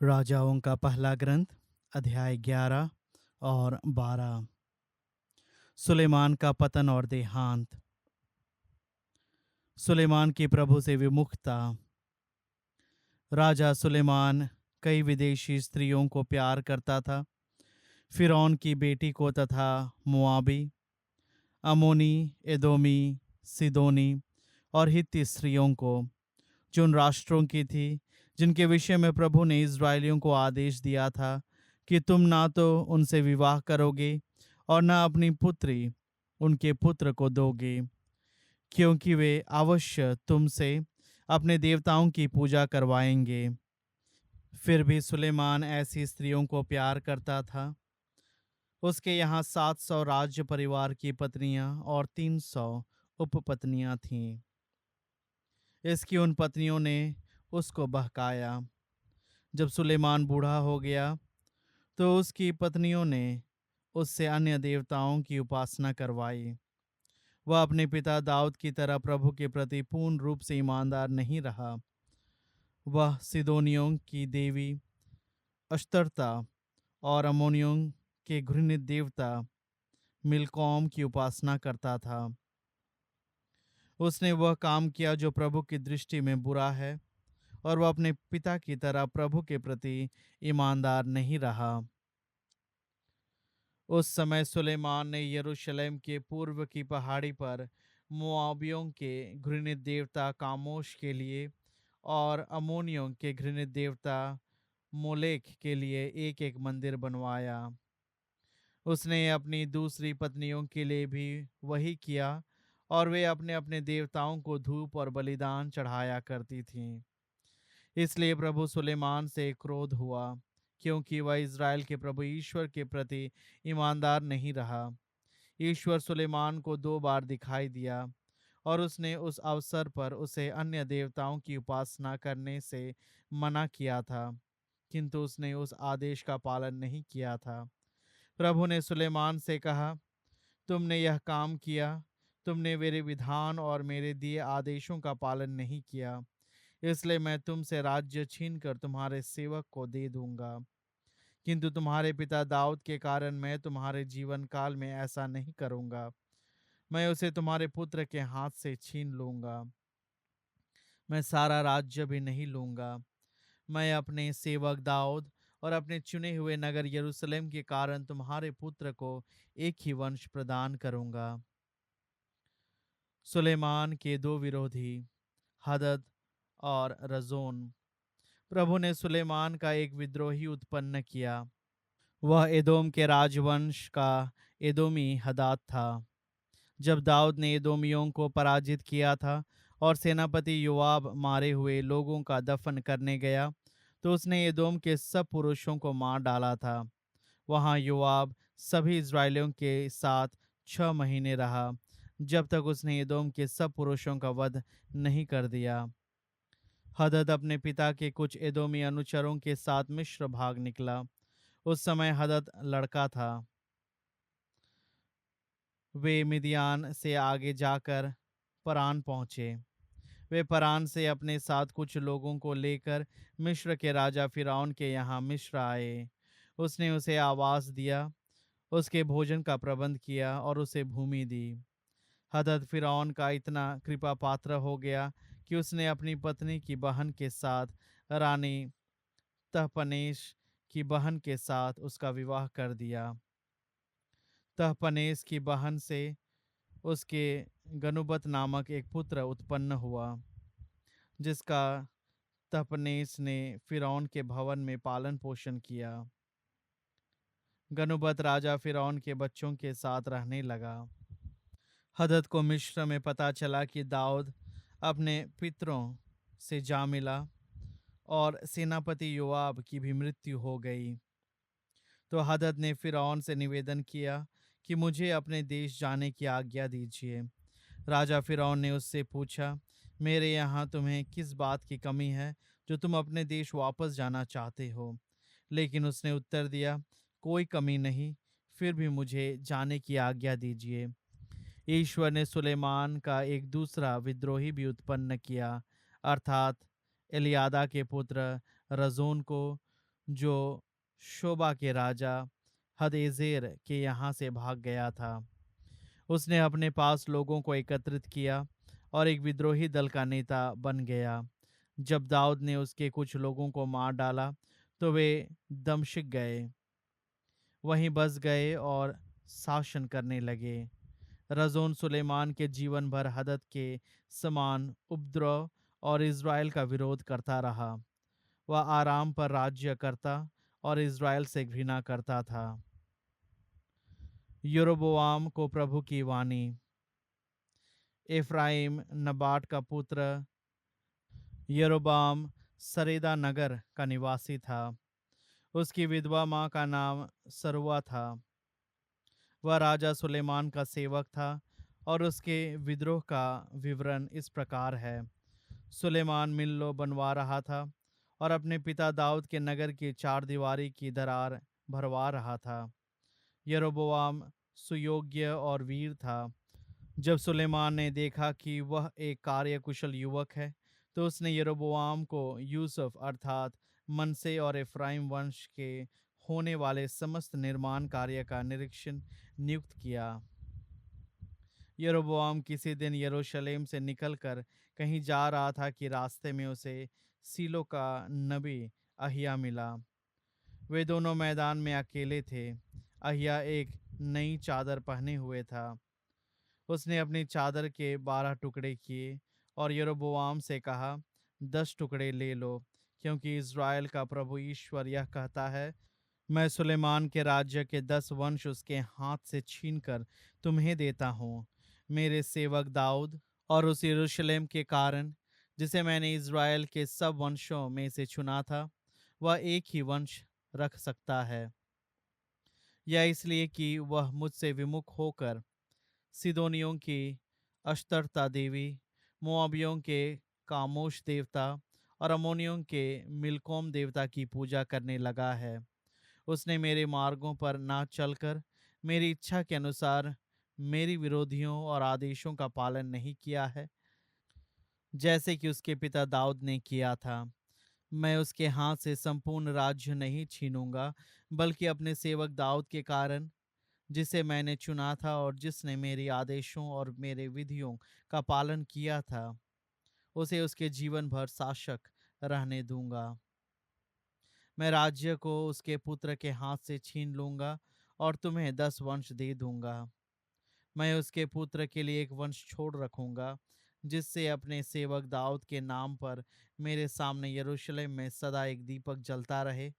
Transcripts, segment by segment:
राजाओं का पहला ग्रंथ अध्याय 11 और 12। सुलेमान का पतन और देहांत। सुलेमान की प्रभु से विमुखता। राजा सुलेमान कई विदेशी स्त्रियों को प्यार करता था। फिरौन की बेटी को तथा मुआबी, अमोनी, एदोमी, सिदोनी और हित्ती स्त्रियों को, जो उन राष्ट्रों की थी जिनके विषय में प्रभु ने इस्राएलियों को आदेश दिया था कि तुम ना तो उनसे विवाह करोगे और न अपनी पुत्री उनके पुत्र को दोगे, क्योंकि वे अवश्य तुमसे अपने देवताओं की पूजा करवाएंगे। फिर भी सुलेमान ऐसी स्त्रियों को प्यार करता था। उसके यहाँ 700 राज्य परिवार की पत्नियां और 300 उपपत्नियां थीं। इसकी उन पत्नियों ने उसको बहकाया। जब सुलेमान बूढ़ा हो गया तो उसकी पत्नियों ने उससे अन्य देवताओं की उपासना करवाई। वह अपने पिता दाऊद की तरह प्रभु के प्रति पूर्ण रूप से ईमानदार नहीं रहा। वह सिदोनियों की देवी अश्तरता और अम्मोनियों के घृणित देवता मिलकॉम की उपासना करता था। उसने वह काम किया जो प्रभु की दृष्टि में बुरा है, और वह अपने पिता की तरह प्रभु के प्रति ईमानदार नहीं रहा। उस समय सुलेमान ने यरूशलेम के पूर्व की पहाड़ी पर मोआबियों के घृणित देवता कामोश के लिए और अमोनियों के घृणित देवता मोलेक के लिए एक एक मंदिर बनवाया। उसने अपनी दूसरी पत्नियों के लिए भी वही किया, और वे अपने अपने देवताओं को धूप और बलिदान चढ़ाया करती थीं। इसलिए प्रभु सुलेमान से क्रोध हुआ, क्योंकि वह इज़राइल के प्रभु ईश्वर के प्रति ईमानदार नहीं रहा। ईश्वर सुलेमान को 2 बार दिखाई दिया, और उसने उस अवसर पर उसे अन्य देवताओं की उपासना करने से मना किया था, किंतु उसने उस आदेश का पालन नहीं किया था। प्रभु ने सुलेमान से कहा, तुमने यह काम किया। तुमने मेरे विधान और मेरे दिए आदेशों का पालन नहीं किया, इसलिए मैं तुमसे राज्य छीनकर तुम्हारे सेवक को दे दूंगा। किंतु तुम्हारे पिता दाऊद के कारण मैं तुम्हारे जीवन काल में ऐसा नहीं करूंगा। मैं उसे तुम्हारे पुत्र के हाथ से छीन लूंगा। मैं सारा राज्य भी नहीं लूंगा। मैं अपने सेवक दाऊद और अपने चुने हुए नगर यरूशलेम के कारण तुम्हारे पुत्र को एक ही वंश प्रदान करूंगा। सुलेमान के 2 विरोधी, हदद और रजोन। प्रभु ने सुलेमान का एक विद्रोही उत्पन्न किया। वह एदोम के राजवंश का एदोमी हदाद था। जब दाऊद ने एदोमियों को पराजित किया था और सेनापति योआब मारे हुए लोगों का दफन करने गया, तो उसने एदोम के सब पुरुषों को मार डाला था। वहां योआब सभी इस्राएलियों के साथ 6 महीने रहा, जब तक उसने एदोम के सब पुरुषों का वध नहीं कर दिया। हदद अपने पिता के कुछ एदोमी अनुचरों के साथ मिस्र भाग निकला। उस समय हदद लड़का था। वे मिदियान से आगे जाकर परान पहुंचे। वे परान से अपने साथ कुछ लोगों को लेकर मिस्र के राजा फिरौन के यहाँ मिस्र आए। उसने उसे आवास दिया, उसके भोजन का प्रबंध किया और उसे भूमि दी। हदद फिरौन का इतना कृपा पात्र हो गया कि उसने अपनी पत्नी की बहन के साथ, रानी तहपनेश की बहन के साथ उसका विवाह कर दिया। तहपनेस की बहन से उसके गनुबत नामक एक पुत्र उत्पन्न हुआ, जिसका तहपनेस ने फिरौन के भवन में पालन पोषण किया। गनुबत राजा फिरौन के बच्चों के साथ रहने लगा। हदद को मिस्र में पता चला कि दाऊद अपने पितरों से जा मिला और सेनापति योआब की भी मृत्यु हो गई। तो हदद ने फिरौन से निवेदन किया कि मुझे अपने देश जाने की आज्ञा दीजिए। राजा फिरौन ने उससे पूछा, मेरे यहाँ तुम्हें किस बात की कमी है जो तुम अपने देश वापस जाना चाहते हो? लेकिन उसने उत्तर दिया, कोई कमी नहीं, फिर भी मुझे जाने की आज्ञा दीजिए। ईश्वर ने सुलेमान का एक दूसरा विद्रोही भी उत्पन्न किया, अर्थात एलियादा के पुत्र रजोन को, जो शोबा के राजा हदेजेर के यहाँ से भाग गया था। उसने अपने पास लोगों को एकत्रित किया और एक विद्रोही दल का नेता बन गया। जब दाऊद ने उसके कुछ लोगों को मार डाला तो वे दमिश्क गए, वहीं बस गए और शासन करने लगे। रजोन सुलेमान के जीवन भर हदद के समान उपद्रव और इज़राइल का विरोध करता रहा। वह आराम पर राज्य करता और इज़राइल से घृणा करता था। यरोबोआम को प्रभु की वाणी। एफ्राइम नबाट का पुत्र यरोबाम सरेदा नगर का निवासी था। उसकी विधवा माँ का नाम सरुआ था। वह राजा सुलेमान का सेवक था और उसके विद्रोह का विवरण इस प्रकार है। सुलेमान मिल्लो बनवा रहा था और अपने पिता दाऊद के नगर की चार दीवारी की दरार भरवा रहा था। यरोबोआम सुयोग्य और वीर था। जब सुलेमान ने देखा कि वह एक कार्यकुशल युवक है, तो उसने यरोबोआम को यूसुफ अर्थात मनसे और एफ्राइम वंश के होने वाले समस्त निर्माण कार्य का निरीक्षण नियुक्त किया। यरोबोआम किसी दिन यरूशलेम से निकलकर कहीं जा रहा था कि रास्ते में उसे सीलो का नबी अहिया मिला। वे दोनों मैदान में अकेले थे। अहिया एक नई चादर पहने हुए था। उसने अपनी चादर के 12 टुकड़े किए और यरोबोआम से कहा, 10 टुकड़े ले लो, क्योंकि इज़राइल का प्रभु ईश्वर यह कहता है, मैं सुलेमान के राज्य के 10 वंश उसके हाथ से छीनकर तुम्हें देता हूँ, मेरे सेवक दाऊद और उस यरूशलेम के कारण जिसे मैंने इज़राइल के सब वंशों में से चुना था। वह एक ही वंश रख सकता है, यह इसलिए कि वह मुझसे विमुख होकर सिदोनियों की अश्तरता देवी, मोआबियों के कामोश देवता और अमोनियों के मिल्कोम देवता की पूजा करने लगा है। उसने मेरे मार्गों पर ना चलकर मेरी इच्छा के अनुसार मेरी विरोधियों और आदेशों का पालन नहीं किया है, जैसे कि उसके पिता दाऊद ने किया था। मैं उसके हाथ से संपूर्ण राज्य नहीं छीनूंगा, बल्कि अपने सेवक दाऊद के कारण, जिसे मैंने चुना था और जिसने मेरे आदेशों और मेरे विधियों का पालन किया था, उसे उसके जीवन भर शासक रहने दूंगा। मैं राज्य को उसके पुत्र के हाथ से छीन लूंगा और तुम्हें 10 वंश दे दूंगा। मैं उसके पुत्र के लिए एक वंश छोड़ रखूंगा, जिससे अपने सेवक दाऊद के नाम पर मेरे सामने यरूशलेम में सदा एक दीपक जलता रहे,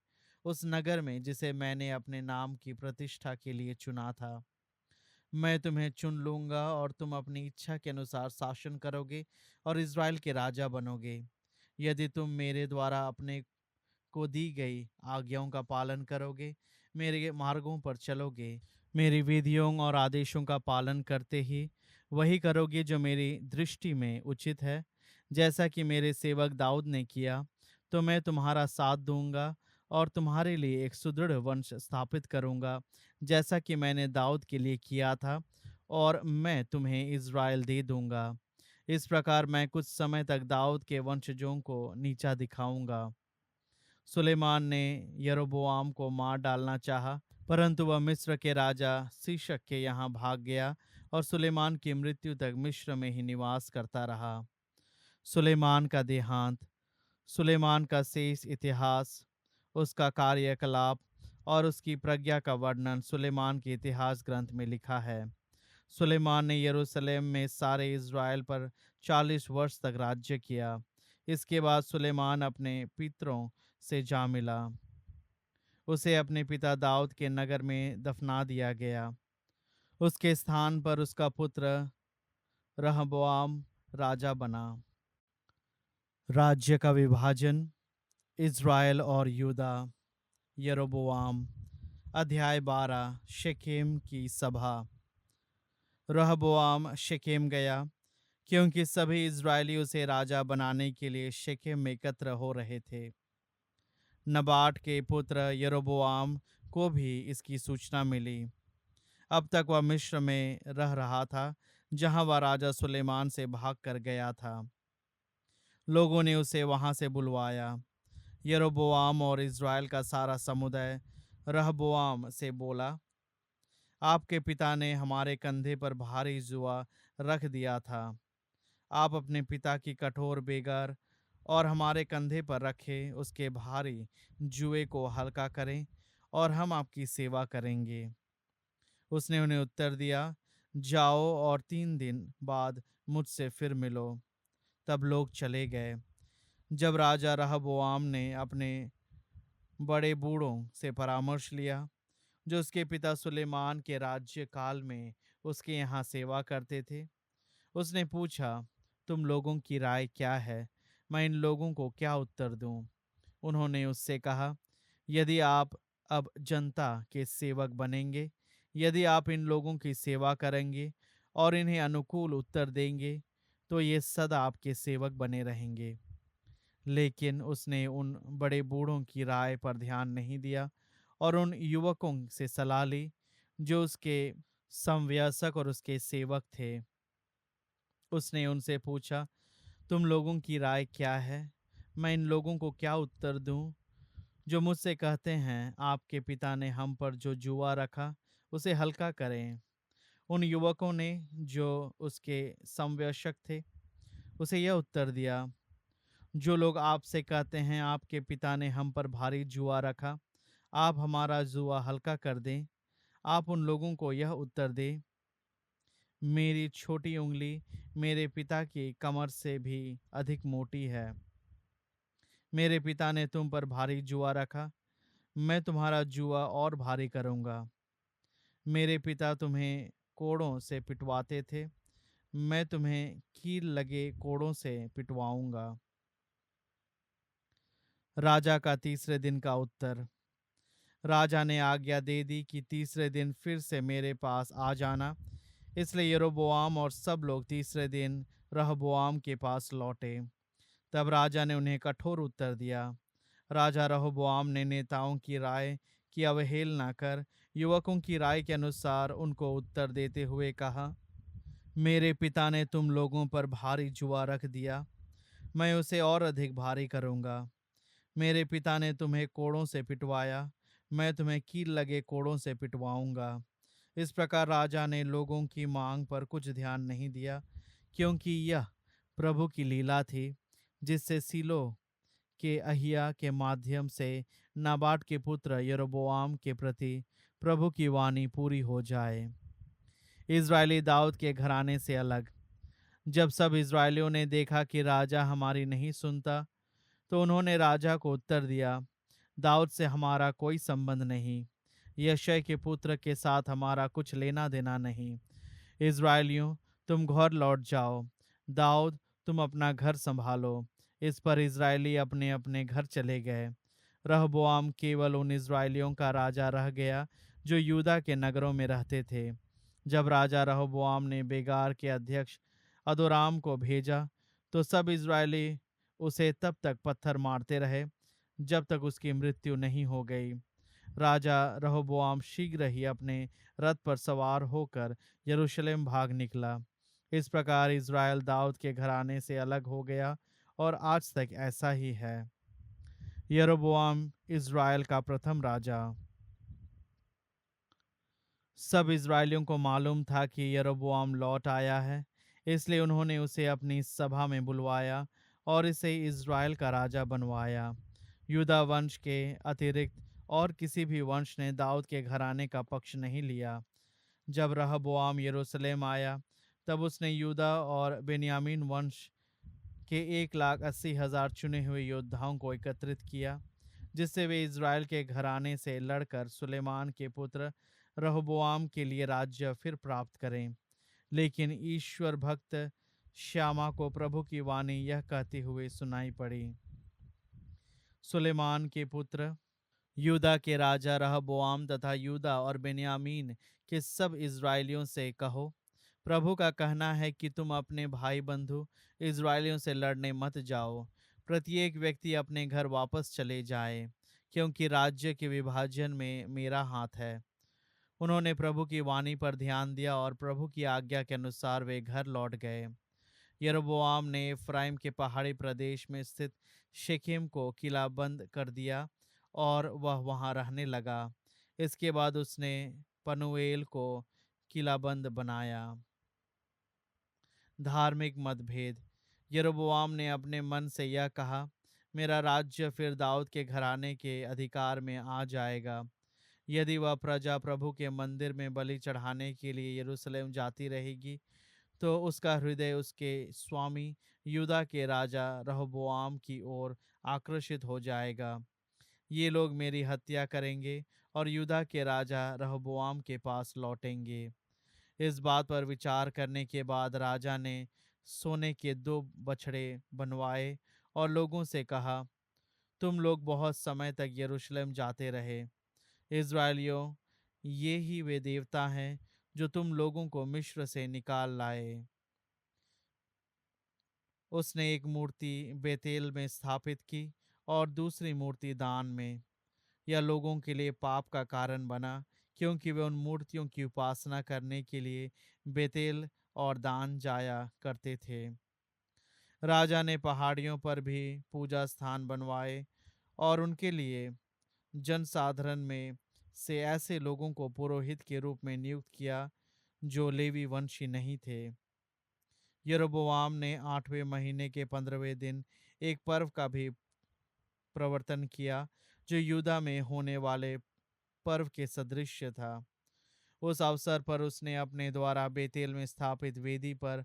उस नगर में जिसे मैंने अपने नाम की प्रतिष्ठा के लिए चुना था। मैं तुम्हें चुन लूंगा और तुम अपनी इच्छा के अनुसार शासन करोगे और इज़राइल के राजा बनोगे, यदि तुम मेरे द्वारा अपने को दी गई आज्ञाओं का पालन करोगे, मेरे मार्गों पर चलोगे, मेरी विधियों और आदेशों का पालन करते ही वही करोगे जो मेरी दृष्टि में उचित है, जैसा कि मेरे सेवक दाऊद ने किया, तो मैं तुम्हारा साथ दूंगा और तुम्हारे लिए एक सुदृढ़ वंश स्थापित करूंगा, जैसा कि मैंने दाऊद के लिए किया था, और मैं तुम्हें इज़राइल दे दूंगा। इस प्रकार मैं कुछ समय तक दाऊद के वंशजों को नीचा दिखाऊंगा। सुलेमान ने यरोबोआम को मार डालना चाहा, परंतु वह मिस्र के राजा शीशक के यहाँ भाग गया और सुलेमान की मृत्यु तक मिस्र में ही निवास करता रहा। सुलेमान का देहांत। सुलेमान का शेष इतिहास, उसका कार्यकलाप और उसकी प्रज्ञा का वर्णन सुलेमान के इतिहास ग्रंथ में लिखा है। सुलेमान ने यरूशलेम में सारे इज़राइल पर 40 वर्ष तक राज्य किया। इसके बाद सुलेमान अपने पितरों से जा मिला। उसे अपने पिता दाऊद के नगर में दफना दिया गया। उसके स्थान पर उसका पुत्र रहबोआम राजा बना। राज्य का विभाजन, इज़राइल और यूदा। यरोबोआम। अध्याय 12। शेकेम की सभा। रहबोआम शेकेम गया, क्योंकि सभी इज़राइली उसे राजा बनाने के लिए शेकेम में एकत्र हो रहे थे। नबाट के पुत्र यरोबोआम को भी इसकी सूचना मिली। अब तक वह मिस्र में रह रहा था, जहां वह राजा सुलेमान से भाग कर गया था। लोगों ने उसे वहां से बुलवाया। यरोबोआम और इज़राइल का सारा समुदाय रहबोआम से बोला, आपके पिता ने हमारे कंधे पर भारी जुआ रख दिया था। आप अपने पिता की कठोर बेगर और हमारे कंधे पर रखे उसके भारी जुए को हल्का करें और हम आपकी सेवा करेंगे। उसने उन्हें उत्तर दिया, जाओ और 3 दिन बाद मुझसे फिर मिलो। तब लोग चले गए। जब राजा रहबोआम ने अपने बड़े बूढ़ों से परामर्श लिया, जो उसके पिता सुलेमान के राज्य काल में उसके यहाँ सेवा करते थे, उसने पूछा, तुम लोगों की राय क्या है? मैं इन लोगों को क्या उत्तर दूं? उन्होंने उससे कहा, यदि आप अब जनता के सेवक बनेंगे, यदि आप इन लोगों की सेवा करेंगे और इन्हें अनुकूल उत्तर देंगे, तो ये सदा आपके सेवक बने रहेंगे। लेकिन उसने उन बड़े बूढ़ों की राय पर ध्यान नहीं दिया और उन युवकों से सलाह ली जो उसके समवयस्क और उसके सेवक थे। उसने उनसे पूछा, तुम लोगों की राय क्या है? मैं इन लोगों को क्या उत्तर दूं जो मुझसे कहते हैं, आपके पिता ने हम पर जो जुआ रखा उसे हल्का करें? उन युवकों ने, जो उसके समवयस्क थे, उसे यह उत्तर दिया, जो लोग आपसे कहते हैं, आपके पिता ने हम पर भारी जुआ रखा, आप हमारा जुआ हल्का कर दें। आप उन लोगों को यह उत्तर दें, मेरी छोटी उंगली मेरे पिता की कमर से भी अधिक मोटी है। मेरे पिता ने तुम पर भारी जुआ रखा, मैं तुम्हारा जुआ और भारी करूंगा। मेरे पिता तुम्हें कोड़ों से पिटवाते थे, मैं तुम्हें कील लगे कोड़ों से पिटवाऊंगा। राजा का तीसरे दिन का उत्तर। राजा ने आज्ञा दे दी कि तीसरे दिन फिर से मेरे पास आ जाना। इसलिए यरोबोआम और सब लोग तीसरे दिन रहबोआम के पास लौटे। तब राजा ने उन्हें कठोर उत्तर दिया। राजा रहबोआम ने नेताओं की राय की अवहेलना कर युवकों की राय के अनुसार उनको उत्तर देते हुए कहा, मेरे पिता ने तुम लोगों पर भारी जुआ रख दिया, मैं उसे और अधिक भारी करूंगा। मेरे पिता ने तुम्हें कोड़ों से पिटवाया, मैं तुम्हें कील लगे कोड़ों से पिटवाऊंगा। इस प्रकार राजा ने लोगों की मांग पर कुछ ध्यान नहीं दिया, क्योंकि यह प्रभु की लीला थी, जिससे सीलो के अहिया के माध्यम से नाबाट के पुत्र यरोबोआम के प्रति प्रभु की वाणी पूरी हो जाए। इज़राइली दाऊद के घराने से अलग। जब सब इज़राइलियों ने देखा कि राजा हमारी नहीं सुनता, तो उन्होंने राजा को उत्तर दिया, दाऊद से हमारा कोई संबंध नहीं, यशय के पुत्र के साथ हमारा कुछ लेना देना नहीं। इज़राइलियों, तुम घर लौट जाओ। दाऊद, तुम अपना घर संभालो। इस पर इज़राइली अपने अपने घर चले गए। रहबोआम केवल उन इज़राइलियों का राजा रह गया जो यूदा के नगरों में रहते थे। जब राजा रहबोआम ने बेगार के अध्यक्ष अदोराम को भेजा, तो सब इज़राइली उसे तब तक पत्थर मारते रहे जब तक उसकी मृत्यु नहीं हो गई। राजा रहबोआम शीघ्र ही अपने रथ पर सवार होकर यरूशलेम भाग निकला। इस प्रकार इज़राइल दाऊद के घराने से अलग हो गया और आज तक ऐसा ही है। यरोबोआम इज़राइल का प्रथम राजा। सब इज़राइलियों को मालूम था कि यरोबोआम लौट आया है, इसलिए उन्होंने उसे अपनी सभा में बुलवाया और इसे इज़राइल का राजा बनवाया। यूदा वंश के अतिरिक्त और किसी भी वंश ने दाऊद के घराने का पक्ष नहीं लिया। जब रहबोआम यरूशलेम आया, तब उसने यूदा और बेन्यामीन वंश के 1,80,000 चुने हुए योद्धाओं को एकत्रित किया, जिससे वे इज़राइल के घराने से लड़कर सुलेमान के पुत्र रहबोआम के लिए राज्य फिर प्राप्त करें। लेकिन ईश्वर भक्त श्यामा को प्रभु की वाणी यह कहते हुए सुनाई पड़ी, सुलेमान के पुत्र, यूदा के राजा रहबोआम तथा यूदा और बेन्यामीन के सब इज़राइलियों से कहो, प्रभु का कहना है कि तुम अपने भाई बंधु इज़राइलियों से लड़ने मत जाओ। प्रत्येक व्यक्ति अपने घर वापस चले जाए, क्योंकि राज्य के विभाजन में मेरा हाथ है। उन्होंने प्रभु की वाणी पर ध्यान दिया और प्रभु की आज्ञा के अनुसार वे घर लौट गए। यरोबोआम ने एफ्राइम के पहाड़ी प्रदेश में स्थित शेकेम को किलाबंद कर दिया और वह वहां रहने लगा। इसके बाद उसने पनूएल को किलाबंद बनाया। धार्मिक मतभेद। यरोबोआम ने अपने मन से यह कहा, मेरा राज्य फिर दाऊद के घराने के अधिकार में आ जाएगा। यदि वह प्रजा प्रभु के मंदिर में बलि चढ़ाने के लिए यरूशलेम जाती रहेगी, तो उसका हृदय उसके स्वामी यूदा के राजा रहबोआम की ओर आकर्षित हो जाएगा। ये लोग मेरी हत्या करेंगे और यूदा के राजा रहबोआम के पास लौटेंगे। इस बात पर विचार करने के बाद राजा ने सोने के 2 बछड़े बनवाए और लोगों से कहा, तुम लोग बहुत समय तक यरूशलेम जाते रहे। इज़राइलियों, ये ही वे देवता हैं जो तुम लोगों को मिस्र से निकाल लाए। उसने एक मूर्ति बेतेल में स्थापित की और दूसरी मूर्ति दान में। यह लोगों के लिए पाप का कारण बना, क्योंकि वे उन मूर्तियों की उपासना करने के लिए बेतेल और दान जाया करते थे। राजा ने पहाड़ियों पर भी पूजा स्थान बनवाए और उनके लिए जनसाधारण में से ऐसे लोगों को पुरोहित के रूप में नियुक्त किया जो लेवी वंशी नहीं थे। यरोबोआम ने 8वें महीने के 15वें दिन एक पर्व का भी प्रवर्तन किया, जो यूदा में होने वाले पर्व के सदृश था। उस अवसर पर उसने अपने द्वारा बेतेल में स्थापित वेदी पर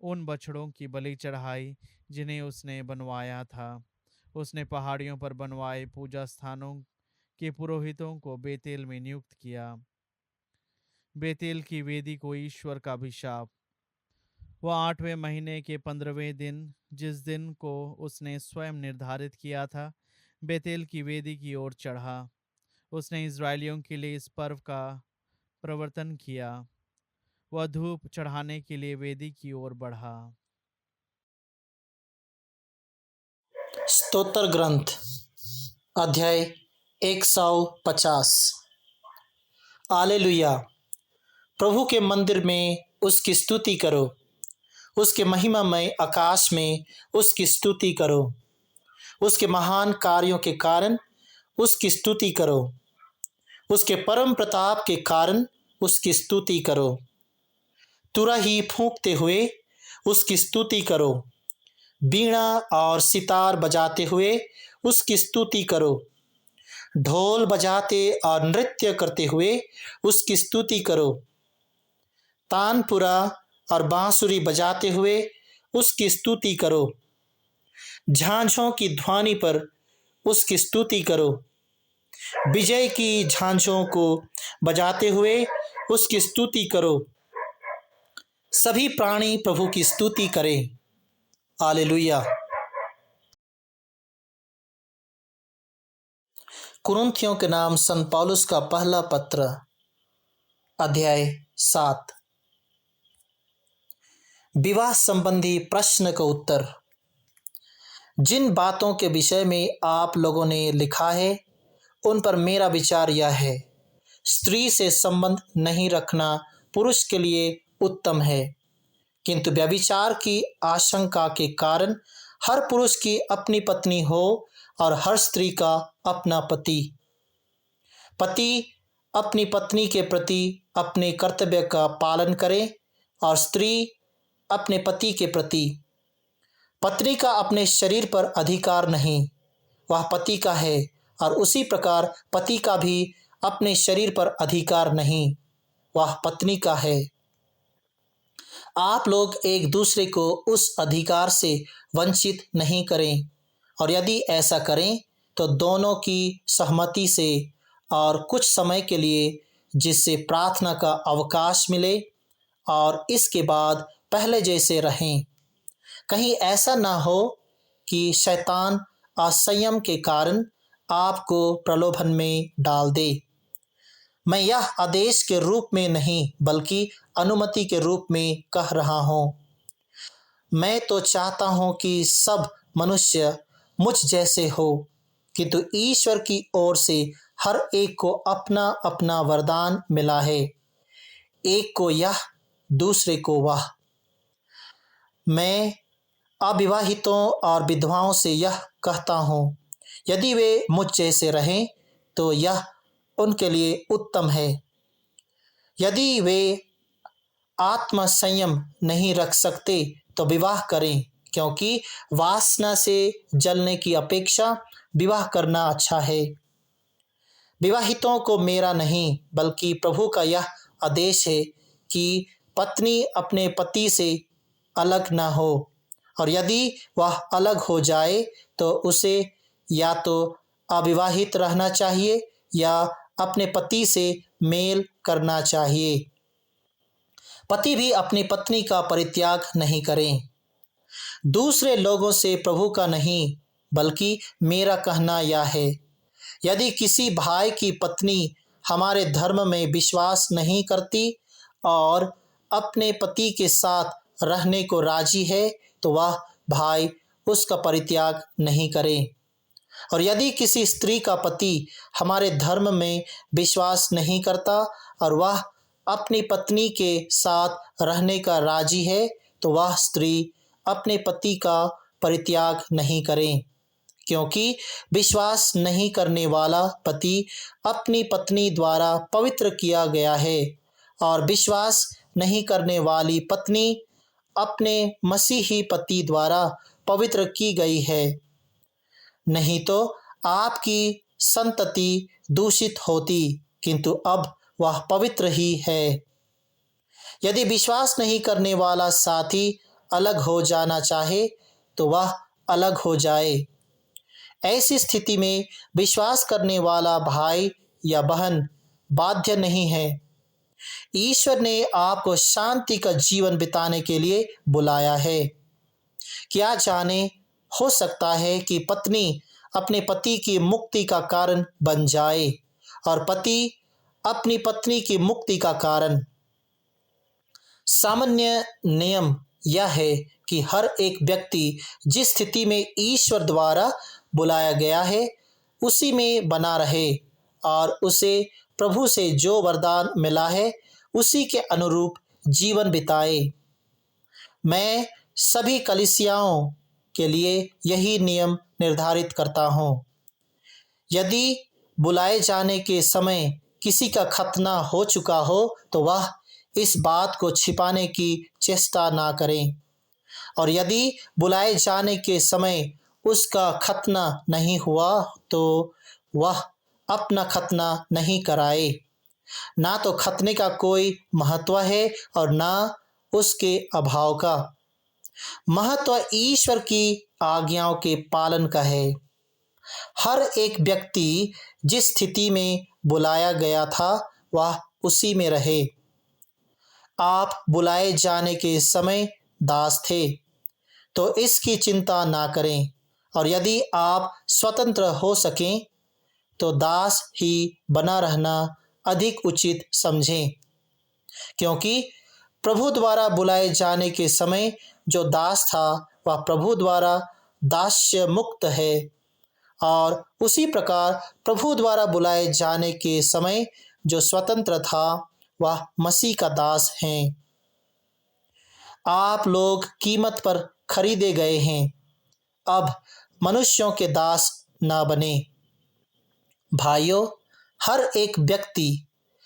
उन बछड़ों की बलि चढ़ाई जिन्हें उसने बनवाया था। उसने पहाड़ियों पर बनवाए पूजा स्थानों के पुरोहितों को बेतेल में नियुक्त किया। बेतेल की वेदी को ईश्वर का अभिशाप। वह 8वें महीने के 15वें दिन, जिस दिन को उसने स्वयं निर्धारित किया था, बेतेल की वेदी की ओर चढ़ा। उसने इज़राइलियों के लिए इस पर्व का प्रवर्तन किया। वह धूप चढ़ाने के लिए वेदी की ओर बढ़ा। स्तोत्र ग्रंथ अध्याय 150। हालेलुया। प्रभु के मंदिर में उसकी स्तुति करो, उसके महिमामय आकाश में उसकी स्तुति करो, उसके महान कार्यों के कारण उसकी स्तुति करो, उसके परम प्रताप के कारण उसकी स्तुति करो। तुरही फूंकते हुए उसकी स्तुति करो, बीणा और सितार बजाते हुए उसकी स्तुति करो, ढोल बजाते और नृत्य करते हुए उसकी स्तुति करो, तानपुरा और बांसुरी बजाते हुए उसकी स्तुति करो, झांझों की ध्वनि पर उसकी स्तुति करो, विजय की झांझों को बजाते हुए उसकी स्तुति करो। सभी प्राणी प्रभु की स्तुति करें। हालेलुया। कुरिन्थियों के नाम संत पौलुस का पहला पत्र अध्याय 7। विवाह संबंधी प्रश्न का उत्तर। जिन बातों के विषय में आप लोगों ने लिखा है, उन पर मेरा विचार यह है, स्त्री से संबंध नहीं रखना पुरुष के लिए उत्तम है, किंतु व्यभिचार की आशंका के कारण हर पुरुष की अपनी पत्नी हो और हर स्त्री का अपना पति। पति अपनी पत्नी के प्रति अपने कर्तव्य का पालन करे और स्त्री अपने पति के प्रति। पत्नी का अपने शरीर पर अधिकार नहीं, वह पति का है, और उसी प्रकार पति का भी अपने शरीर पर अधिकार नहीं, वह पत्नी का है। आप लोग एक दूसरे को उस अधिकार से वंचित नहीं करें, और यदि ऐसा करें तो दोनों की सहमति से और कुछ समय के लिए, जिससे प्रार्थना का अवकाश मिले, और इसके बाद पहले जैसे रहें। कहीं ऐसा ना हो कि शैतान असंयम के कारण आपको प्रलोभन में डाल दे। मैं यह आदेश के रूप में नहीं बल्कि अनुमति के रूप में कह रहा हूँ। मैं तो चाहता हूँ कि सब मनुष्य मुझ जैसे हो, किंतु ईश्वर की ओर से हर एक को अपना अपना वरदान मिला है, एक को यह, दूसरे को वह। मैं अविवाहितों और विधवाओं से यह कहता हूँ, यदि वे मुझ जैसे रहें तो यह उनके लिए उत्तम है। यदि वे आत्म संयम नहीं रख सकते तो विवाह करें, क्योंकि वासना से जलने की अपेक्षा विवाह करना अच्छा है। विवाहितों को मेरा नहीं बल्कि प्रभु का यह आदेश है कि पत्नी अपने पति से अलग न हो, और यदि वह अलग हो जाए तो उसे या तो अविवाहित रहना चाहिए या अपने पति से मेल करना चाहिए। पति भी अपनी पत्नी का परित्याग नहीं करें। दूसरे लोगों से प्रभु का नहीं बल्कि मेरा कहना यह है, यदि किसी भाई की पत्नी हमारे धर्म में विश्वास नहीं करती और अपने पति के साथ रहने को राजी है तो वह भाई उसका परित्याग नहीं करे। और यदि किसी स्त्री का पति हमारे धर्म में विश्वास नहीं करता और वह अपनी पत्नी के साथ रहने का राजी है तो वह स्त्री अपने पति का परित्याग नहीं करे, क्योंकि विश्वास नहीं करने वाला पति अपनी पत्नी द्वारा पवित्र किया गया है और विश्वास नहीं करने वाली पत्नी अपने मसीही पति द्वारा पवित्र की गई है। नहीं तो आपकी संतति दूषित होती, किंतु अब वह पवित्र ही है। यदि विश्वास नहीं करने वाला साथी अलग हो जाना चाहे तो वह अलग हो जाए। ऐसी स्थिति में विश्वास करने वाला भाई या बहन बाध्य नहीं है। ईश्वर ने आपको शांति का जीवन बिताने के लिए बुलाया है। क्या जाने, हो सकता है कि पत्नी अपने पति की मुक्ति का कारण बन जाए और पति अपनी पत्नी की मुक्ति का कारण। सामान्य नियम यह है कि हर एक व्यक्ति जिस स्थिति में ईश्वर द्वारा बुलाया गया है उसी में बना रहे और उसे प्रभु से जो वरदान मिला है उसी के अनुरूप जीवन बिताए। मैं सभी कलीसियाओं के लिए यही नियम निर्धारित करता हूँ। यदि बुलाए जाने के समय किसी का खतना हो चुका हो तो वह इस बात को छिपाने की चेष्टा ना करें, और यदि बुलाए जाने के समय उसका खतना नहीं हुआ तो वह अपना खतना नहीं कराए। ना तो खतने का कोई महत्व है और ना उसके अभाव का। महत्व ईश्वर की आज्ञाओं के पालन का है। हर एक व्यक्ति जिस स्थिति में बुलाया गया था वह उसी में रहे। आप बुलाए जाने के समय दास थे तो इसकी चिंता ना करें, और यदि आप स्वतंत्र हो सकें तो दास ही बना रहना अधिक उचित समझें, क्योंकि प्रभु द्वारा बुलाए जाने के समय जो दास था वह प्रभु द्वारा दास्य मुक्त है, और उसी प्रकार प्रभु द्वारा बुलाए जाने के समय जो स्वतंत्र था वह मसीह का दास हैं। आप लोग कीमत पर खरीदे गए हैं। अब मनुष्यों के दास ना बने। भाइयों, हर एक व्यक्ति